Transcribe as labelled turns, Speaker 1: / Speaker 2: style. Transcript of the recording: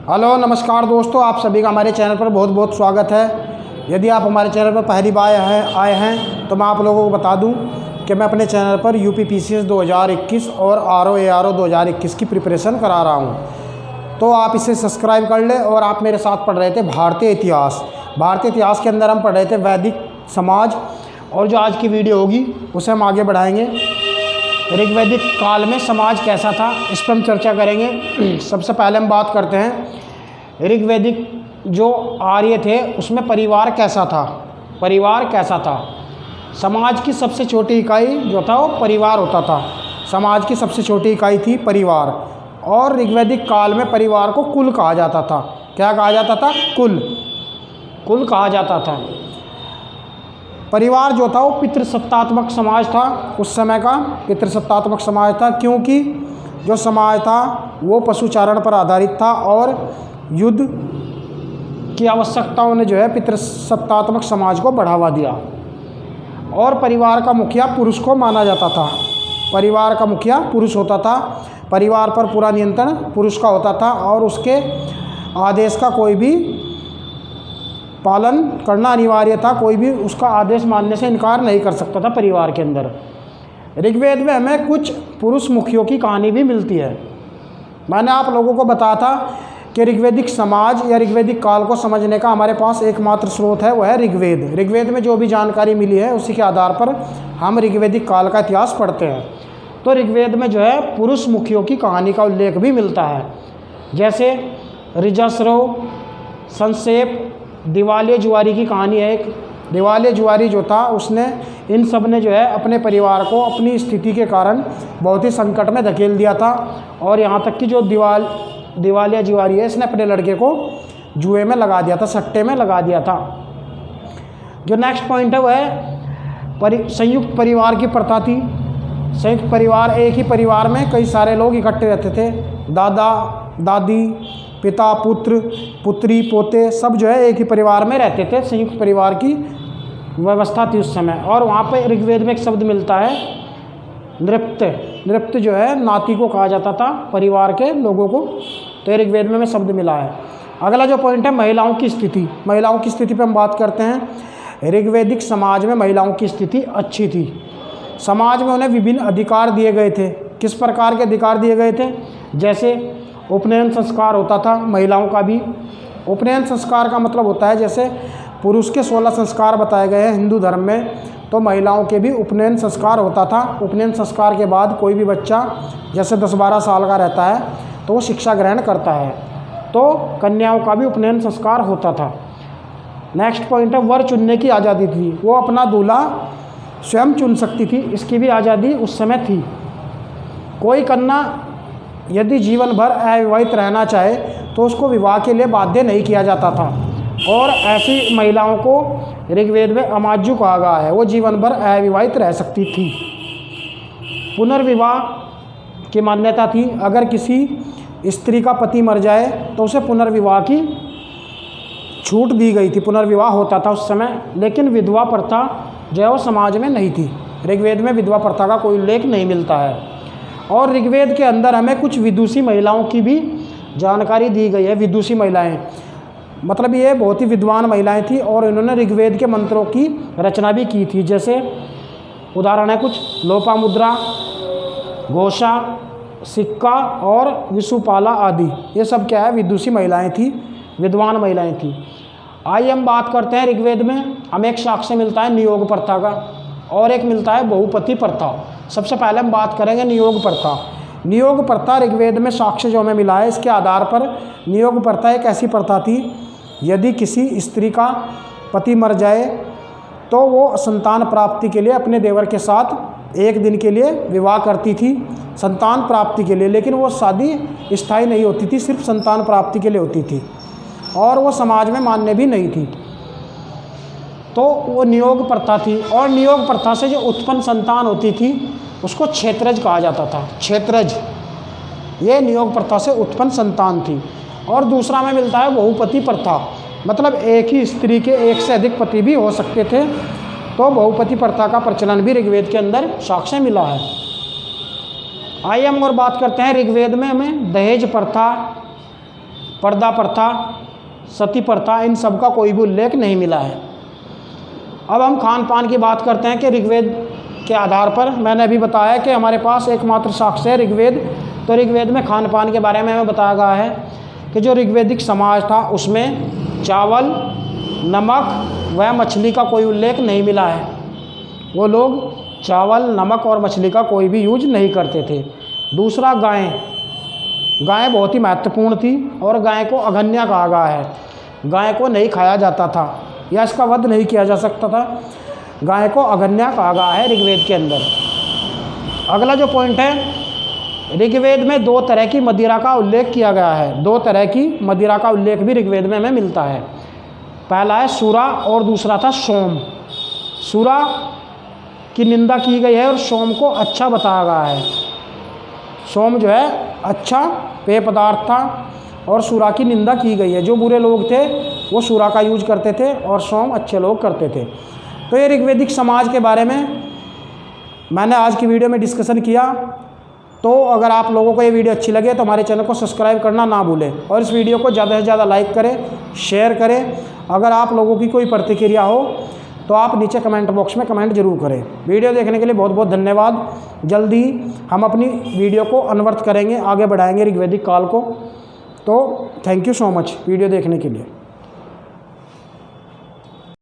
Speaker 1: Hello नमस्कार दोस्तों, आप सभी का हमारे चैनल पर बहुत बहुत स्वागत है। यदि आप हमारे चैनल पर पहली बार आए हैं तो मैं आप लोगों को बता दूं कि मैं अपने चैनल पर यूपी पीसीएस 2021 और आरओ एआरओ 2021 की प्रिपरेशन करा रहा हूं। तो आप इसे सब्सक्राइब कर लें। और आप मेरे साथ पढ़ रहे थे भारतीय इतिहास के अंदर हम पढ़ रहे थे वैदिक समाज, और जो आज की वीडियो होगी उसे हम आगे बढ़ाएंगे। ऋग्वैदिक काल में समाज कैसा था, इस पर हम चर्चा करेंगे। सबसे पहले हम बात करते हैं ऋग्वैदिक जो आर्य थे उसमें परिवार कैसा था। समाज की सबसे छोटी इकाई जो था वो परिवार होता था। समाज की सबसे छोटी इकाई थी परिवार। और ऋग्वैदिक काल में परिवार को कुल कहा जाता था। क्या कहा जाता था? कुल कहा जाता था। परिवार जो था वो पितृसत्तात्मक समाज था। उस समय का पितृसत्तात्मक समाज था, क्योंकि जो समाज था वो पशुचारण पर आधारित था और युद्ध की आवश्यकताओं ने जो है पितृसत्तात्मक समाज को बढ़ावा दिया। और परिवार का मुखिया पुरुष को माना जाता था। परिवार का मुखिया पुरुष होता था। परिवार पर पूरा नियंत्रण पुरुष का होता था और उसके आदेश का कोई भी पालन करना अनिवार्य था। कोई भी उसका आदेश मानने से इनकार नहीं कर सकता था परिवार के अंदर। ऋग्वेद में हमें कुछ पुरुष मुखियों की कहानी भी मिलती है। मैंने आप लोगों को बताया था कि ऋग्वैदिक समाज या ऋग्वैदिक काल को समझने का हमारे पास एकमात्र स्रोत है, वह है ऋग्वेद। ऋग्वेद में जो भी जानकारी मिली है उसी के आधार पर हम ऋग्वैदिक काल का इतिहास पढ़ते हैं। तो ऋग्वेद में जो है पुरुष मुखियों की कहानी का उल्लेख भी मिलता है, जैसे ऋजाश्रव, संक्षेप, दिवालिया जुआरी की कहानी है। एक दिवालिया जुआरी जो था उसने इन सब ने जो है अपने परिवार को अपनी स्थिति के कारण बहुत ही संकट में धकेल दिया था। और यहाँ तक कि जो दिवालिया जुआरी है, इसने अपने लड़के को जुए में लगा दिया था, सट्टे में लगा दिया था। जो नेक्स्ट पॉइंट है वह है संयुक्त परिवार की प्रथा थी। संयुक्त परिवार, एक ही परिवार में कई सारे लोग इकट्ठे रहते थे। दादा दादी, पिता पुत्र, पुत्री पोते, सब जो है एक ही परिवार में रहते थे। संयुक्त परिवार की व्यवस्था थी उस समय। और वहाँ पे ऋग्वेद में एक शब्द मिलता है नृत्य। नृत्य जो है नाती को कहा जाता था, परिवार के लोगों को। तो ये ऋग्वेद में शब्द मिला है। अगला जो पॉइंट है महिलाओं की स्थिति। महिलाओं की स्थिति पर हम बात करते हैं। ऋग्वैदिक समाज में महिलाओं की स्थिति अच्छी थी। समाज में उन्हें विभिन्न अधिकार दिए गए थे। किस प्रकार के अधिकार दिए गए थे? जैसे उपनयन संस्कार होता था महिलाओं का भी। उपनयन संस्कार का मतलब होता है, जैसे पुरुष के 16 संस्कार बताए गए हैं हिंदू धर्म में, तो महिलाओं के भी उपनयन संस्कार होता था। उपनयन संस्कार के बाद कोई भी बच्चा जैसे 10-12 साल का रहता है तो वो शिक्षा ग्रहण करता है। तो कन्याओं का भी उपनयन संस्कार होता था। नेक्स्ट पॉइंट है वर चुनने की आज़ादी थी। वो अपना दूल्हा स्वयं चुन सकती थी, इसकी भी आज़ादी उस समय थी। कोई कन्या यदि जीवन भर अविवाहित रहना चाहे तो उसको विवाह के लिए बाध्य नहीं किया जाता था। और ऐसी महिलाओं को ऋग्वेद में अमाजु कहा गया है। वो जीवन भर अविवाहित रह सकती थी। पुनर्विवाह की मान्यता थी। अगर किसी स्त्री का पति मर जाए तो उसे पुनर्विवाह की छूट दी गई थी। पुनर्विवाह होता था उस समय। लेकिन विधवा प्रथा जो है वो समाज में नहीं थी। ऋग्वेद में विधवा प्रथा का कोई उल्लेख नहीं मिलता है। और ऋग्वेद के अंदर हमें कुछ विदुषी महिलाओं की भी जानकारी दी गई है। विदुषी महिलाएं मतलब ये बहुत ही विद्वान महिलाएं थी और इन्होंने ऋग्वेद के मंत्रों की रचना भी की थी। जैसे उदाहरण है कुछ लोपामुद्रा, घोषा, सिक्का और विशुपाला आदि। ये सब क्या है? विदुषी महिलाएं थी, विद्वान महिलाएं थी। आइए हम बात करते हैं ऋग्वेद में हमें एक साक्ष्य मिलता है नियोग प्रथा का, और एक मिलता है बहुपति प्रथा। सबसे पहले हम बात करेंगे नियोग प्रथा। नियोग प्रथा ऋग्वेद में साक्ष्य जो हमें मिला है, इसके आधार पर नियोग प्रथा एक ऐसी प्रथा थी, यदि किसी स्त्री का पति मर जाए तो वो संतान प्राप्ति के लिए अपने देवर के साथ एक दिन के लिए विवाह करती थी, संतान प्राप्ति के लिए। लेकिन वो शादी स्थायी नहीं होती थी, सिर्फ संतान प्राप्ति के लिए होती थी और वो समाज में मान्य भी नहीं थी। तो वो नियोग प्रथा थी। और नियोग प्रथा से जो उत्पन्न संतान होती थी उसको क्षेत्रज कहा जाता था। क्षेत्रज, ये नियोग प्रथा से उत्पन्न संतान थी। और दूसरा में मिलता है बहुपति प्रथा। मतलब एक ही स्त्री के एक से अधिक पति भी हो सकते थे। तो बहुपति प्रथा का प्रचलन भी ऋग्वेद के अंदर साक्ष्य मिला है। आइए हम और बात करते हैं ऋग्वेद में हमें दहेज प्रथा पर्दा प्रथा, सती प्रथा, इन सब का कोई भी उल्लेख नहीं मिला है। अब हम खान पान की बात करते हैं कि ऋग्वेद के आधार पर मैंने अभी बताया कि हमारे पास एकमात्र साक्ष्य है ऋग्वेद। तो ऋग्वेद में खान पान के बारे में हमें बताया गया है कि जो ऋग्वेदिक समाज था उसमें चावल, नमक व मछली का कोई उल्लेख नहीं मिला है। वो लोग चावल, नमक और मछली का कोई भी यूज नहीं करते थे। दूसरा, गाय बहुत ही महत्वपूर्ण थी और गाय को अघन्या कहा गया है। गाय को नहीं खाया जाता था या इसका वध नहीं किया जा सकता था। गाय को अघन्या कहा गया है ऋग्वेद के अंदर। अगला जो पॉइंट है, ऋग्वेद में 2 तरह की मदिरा का उल्लेख किया गया है। 2 तरह की मदिरा का उल्लेख भी ऋग्वेद में हमें मिलता है। पहला है सुरा और दूसरा था सोम। सुरा की निंदा की गई है और सोम को अच्छा बताया गया है। सोम जो है अच्छा पेय पदार्थ था और सुरा की निंदा की गई है। जो बुरे लोग थे वो सुरा का यूज करते थे और सोम अच्छे लोग करते थे। तो ये ऋग्वेदिक समाज के बारे में मैंने आज की वीडियो में डिस्कशन किया। तो अगर आप लोगों को ये वीडियो अच्छी लगे तो हमारे चैनल को सब्सक्राइब करना ना भूलें और इस वीडियो को ज़्यादा से ज़्यादा लाइक करें, शेयर करें। अगर आप लोगों की कोई प्रतिक्रिया हो तो आप नीचे कमेंट बॉक्स में कमेंट जरूर करें। वीडियो देखने के लिए बहुत बहुत धन्यवाद। जल्दी हम अपनी वीडियो को अनवर्थ करेंगे, आगे बढ़ाएंगे ऋग्वेदिक काल को। तो thank you so much video देखने के लिए।